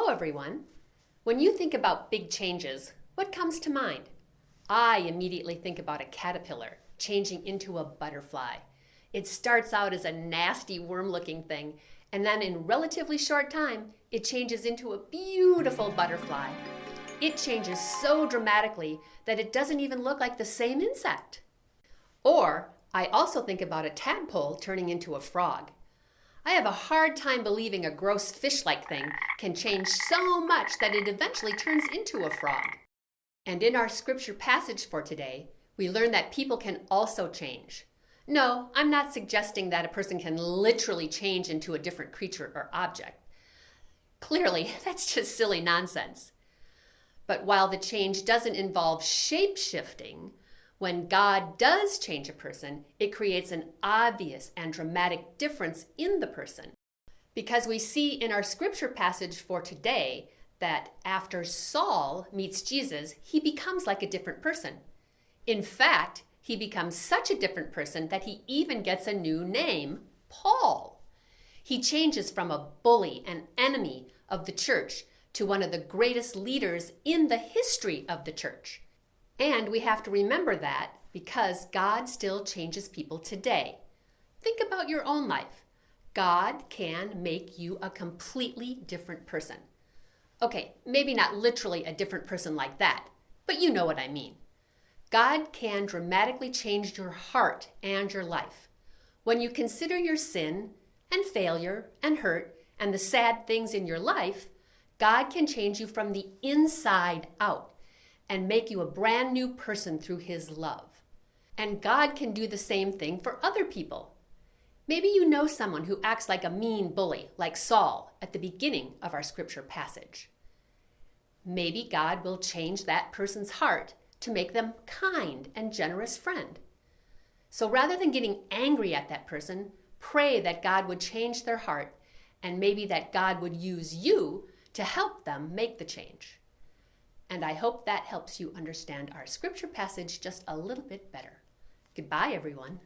everyone. When you think about big changes, what comes to mind? I immediately think about a caterpillar changing into a butterfly. It starts out as a nasty worm-looking thing, and then in relatively short time, it changes into a beautiful butterfly. It changes so dramatically that it doesn't even look like the same insect. Or I also think about a tadpole turning into a frog. I have a hard time believing a gross fish-like thing can change so much that it eventually turns into a frog. And in our scripture passage for today, we learn that people can also change. No, I'm not suggesting that a person can literally change into a different creature or object. Clearly, that's just silly nonsense. But while the change doesn't involve shape-shifting, when God does change a person, it creates an obvious and dramatic difference in the person. Because we see in our scripture passage for today that after Saul meets Jesus, he becomes like a different person. In fact, he becomes such a different person that he even gets a new name, Paul. He changes from a bully and enemy of the church to one of the greatest leaders in the history of the church. And we have to remember that because God still changes people today. Think about your own life. God can make you a completely different person. Okay, maybe not literally a different person like that, but you know what I mean. God can dramatically change your heart and your life. When you consider your sin and failure and hurt and the sad things in your life, God can change you from the inside out and make you a brand new person through His love. And God can do the same thing for other people. Maybe you know someone who acts like a mean bully, like Saul at the beginning of our scripture passage. Maybe God will change that person's heart to make them kind and generous friend. So rather than getting angry at that person, pray that God would change their heart and maybe that God would use you to help them make the change. And I hope that helps you understand our scripture passage just a little bit better. Goodbye, everyone.